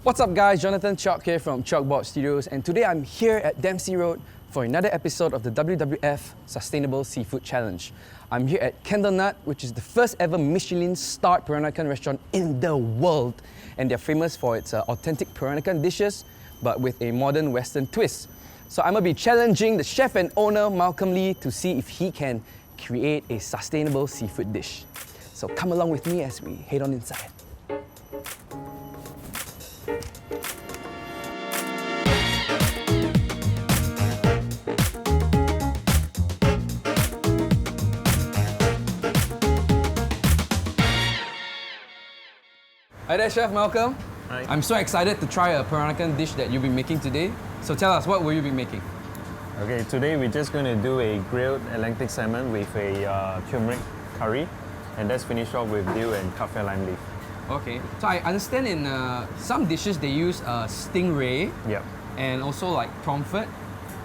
What's up guys, Jonathan Cheok here from Cheokboard Studios, and today I'm here at Dempsey Road for another episode of the WWF Sustainable Seafood Challenge. I'm here at Candlenut, which is the first ever Michelin-starred Peranakan restaurant in the world, and they're famous for its authentic Peranakan dishes, but with a modern Western twist. So I'm gonna be challenging the chef and owner, Malcolm Lee, to see if he can create a sustainable seafood dish. So come along with me as we head on inside. Hi there, Chef Malcolm. Hi. I'm so excited to try a Peranakan dish that you'll be making today. So tell us, what will you be making? Okay, today we're just going to do a grilled Atlantic salmon with a turmeric curry, and that's finished off with dill and kaffir lime leaf. Okay. So I understand in some dishes they use stingray Yep. and also like pomfret,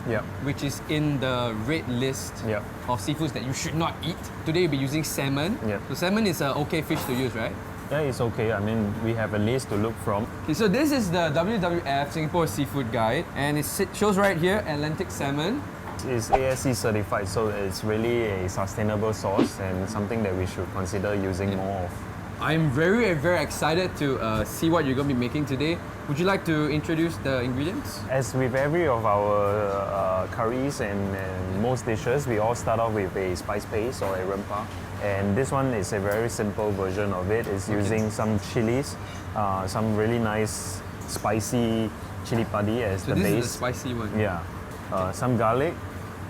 Yep. which is in the red list Yep. of seafoods that you should not eat. Today you'll be using salmon. Yep. So salmon is an okay fish to use, right? Yeah, it's okay. I mean, we have a list to look from. Okay, so this is the WWF-Singapore Seafood Guide, and it shows right here Atlantic salmon. It's ASC certified, so it's really a sustainable source and something that we should consider using more of. I'm very, very excited to see what you're going to be making today. Would you like to introduce the ingredients? As with every of our curries and most dishes, we all start off with a spice paste or a rempah. And this one is a very simple version of it. It's using some chilies, some really nice spicy chili padi as So the this base. is the spicy one. Yeah. Some garlic,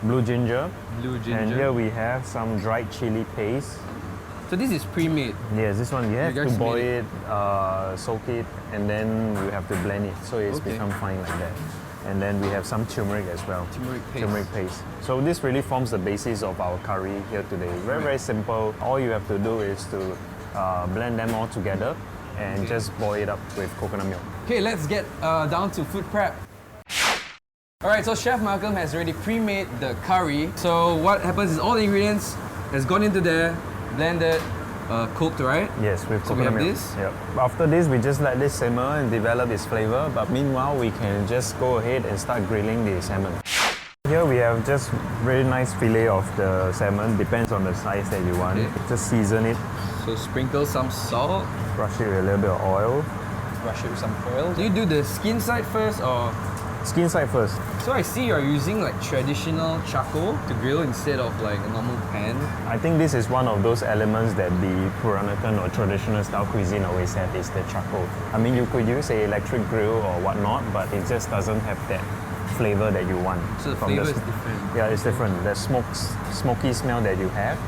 blue ginger. Blue ginger. And here we have some dried chili paste. So this is pre-made. Yes, this one you have guys to boil made it, soak it, and then you have to blend it so it's Okay. become fine like that. And then we have some turmeric as well. Turmeric paste. Turmeric paste. So this really forms the basis of our curry here today. Very, very simple. All you have to do is to blend them all together and just boil it up with coconut milk. Okay, let's get down to food prep. Alright, so Chef Malcolm has already pre-made the curry. So what happens is all the ingredients has gone into there, blended, cooked, right? Yes, with So we coconut have milk. this? Yep. After this, we just let this simmer and develop its flavor. But meanwhile, we can just go ahead and start grilling the salmon. Here we have just very nice fillet of the salmon. Depends on the size that you want. Okay. Just season it, So sprinkle some salt, brush it with a little bit of oil. brush it with some oil. Do you do the skin side first or? Skin side first. So I see you're using like traditional charcoal to grill instead of like a normal pan. I think this is one of those elements that the Peranakan or traditional style cuisine always have, is the charcoal. I mean, you could use an electric grill or whatnot, but it just doesn't have that flavor that you want. So the from flavor is different. Yeah, it's different. The smoky smell that you have,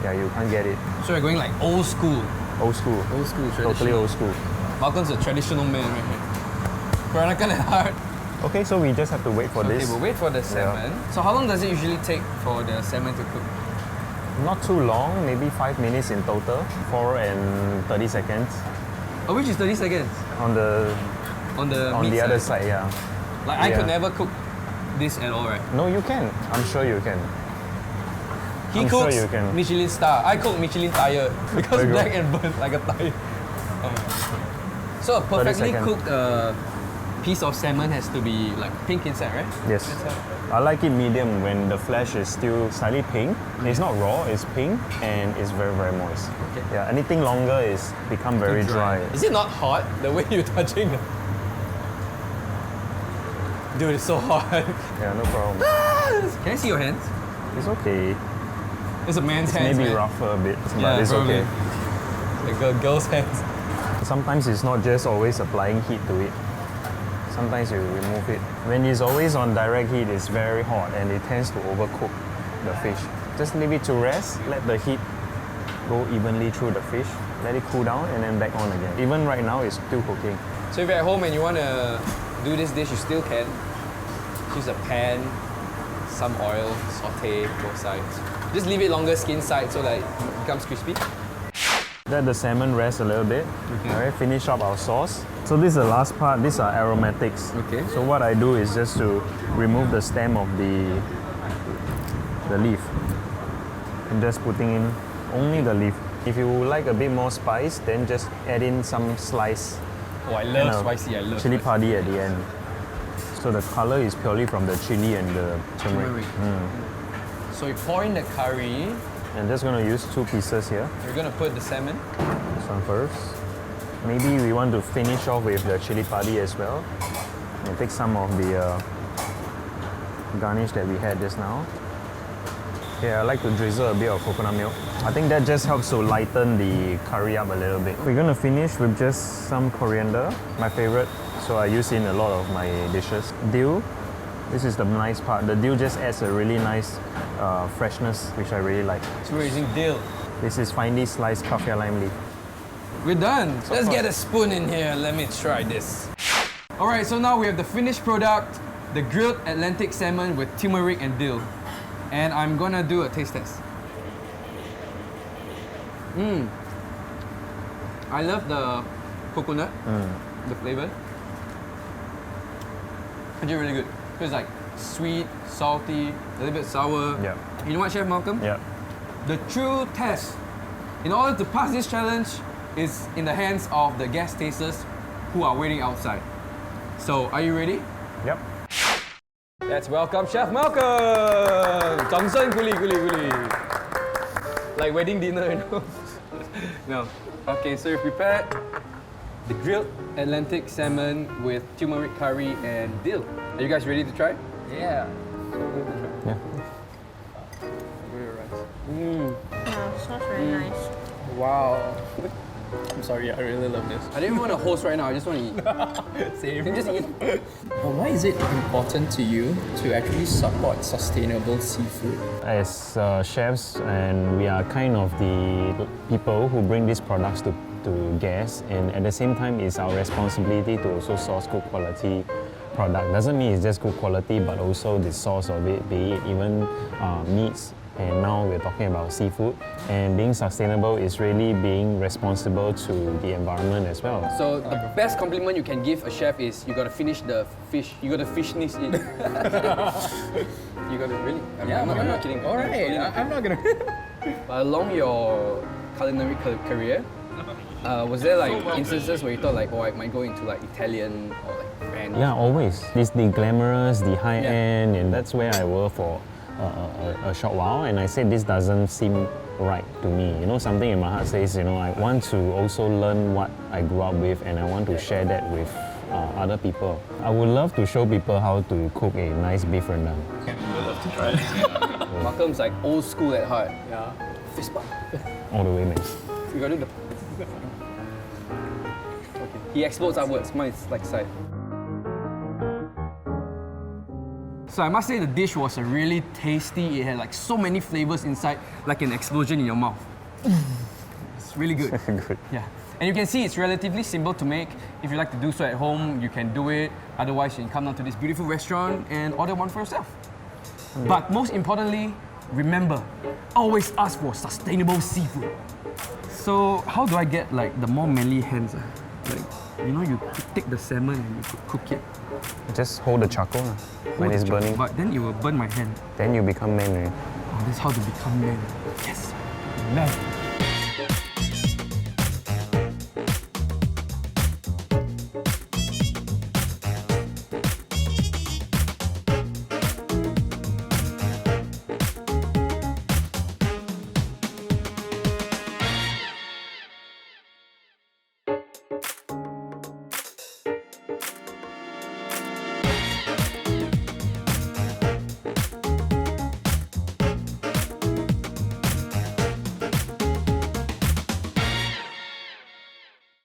yeah, you can't get it. So you're going like old school. Old school. Old school, traditional. Totally old school. Malcolm's a traditional man right here. Peranakan at heart. Okay, so we just have to wait for Okay, this. we'll wait for the salmon. So how long does it usually take for the salmon to cook? Not too long, maybe 5 minutes in total. 4 and 30 seconds Oh, which is 30 seconds? on the On the meat other side, yeah. Like I could Yeah. never cook this at all, right? No, you can. I'm sure you can. He I'm sure cooks you can. Michelin star. I cook Michelin tire because There you go. black and burnt like a tire. So a perfectly 30 seconds. cooked piece of salmon has to be like pink inside, right? Yes. I like it medium when the flesh is still slightly pink. It's not raw, it's pink and it's very, very moist. Okay. Yeah, anything longer is become very dry. Is it not hot the way you're touching it? Dude, it's so hot. Yeah, no problem. Can I see your hands? It's okay. It's a man's hands, Maybe man. rougher a bit, Yeah, but it's probably. okay. Like a girl's hands. Sometimes it's not just always applying heat to it. Sometimes you remove it. When it's always on direct heat, it's very hot and it tends to overcook the fish. Just leave it to rest, let the heat go evenly through the fish, let it cool down and then back on again. Even right now, it's still cooking. So if you're at home and you want to do this dish, you still can. Use a pan, some oil, saute both sides. Just leave it longer skin side so that it becomes crispy. Let the salmon rest a little bit. Okay. Alright, finish up our sauce. So this is the last part. These are aromatics. Okay. So what I do is just to remove the stem of the leaf. I'm just putting in only the leaf. If you like a bit more spice, then just add in some sliced Oh, I and love a spicy. I love chili spicy. padi at the end. So the color is purely from the chili and the turmeric. Turmeric. So you pour in the curry. And just gonna use 2 pieces here. We're gonna put the salmon. This one first. Maybe we want to finish off with the chili padi as well. And take some of the garnish that we had just now. Okay, I like to drizzle a bit of coconut milk. I think that just helps to lighten the curry up a little bit. We're gonna finish with just some coriander, my favorite. So I use in a lot of my dishes. Dill. This is the nice part. The dill just adds a really nice freshness, which I really like. So we're using dill. This is finely sliced kaffir lime leaf. We're done. Let's get a spoon in here. Let me try this. All right, so now we have the finished product, the grilled Atlantic salmon with turmeric and dill. And I'm gonna do a taste test. I love the coconut, the flavor. It's really good. It's like sweet, salty, a little bit sour. Yeah. You know what, Chef Malcolm? Yeah. The true test, in order to pass this challenge, is in the hands of the guest tasters who are waiting outside. So, are you ready? Yep. Let's welcome Chef Malcolm! 掌声鼓励鼓励鼓励 Like wedding dinner, you know? No. Okay, so you prepared the grilled Atlantic salmon with turmeric curry and dill. Are you guys ready to try? Yeah. Yeah. Yeah, smells very nice. Wow. I'm sorry, I really love this. I didn't want to host right now, I just want to eat. Same. You just eat. Well, why is it important to you to actually support sustainable seafood? As chefs, and we are kind of the people who bring these products to guests, and at the same time it's our responsibility to also source good quality product. Doesn't mean it's just good quality, but also the source of it, be it even meats, and now we're talking about seafood. And being sustainable is really being responsible to the environment as well. So the best compliment you can give a chef is you gotta finish the fish. You gotta finish it. You gotta really. I'm not kidding. All right, I'm not gonna. Along your culinary career, was there like instances where you thought like, oh, I might go into like Italian or like French? Yeah, always. It's the glamorous, the high Yeah. end, and that's where I worked for a short while. And I said this doesn't seem right to me. You know, something in my heart says, you know, I want to also learn what I grew up with, and I want to share that with other people. I would love to show people how to cook a nice beef rendang. Malcolm's like old school at heart. Yeah. Fist bump. All the way, man. You gotta do the. Okay. He explodes upwards. Mine is like side. So I must say the dish was really tasty. It had like so many flavors inside, like an explosion in your mouth. It's really good. Good. Yeah. And you can see it's relatively simple to make. If you like to do so at home, you can do it. Otherwise, you can come down to this beautiful restaurant and order one for yourself. But most importantly, remember, always ask for sustainable seafood. So how do I get like the more manly hands? Like, you know, you take the salmon and you cook it. Just hold the charcoal when it's burning. But then it will burn my hand. Then you become man, right? Oh, that's how to become man. Yes, man.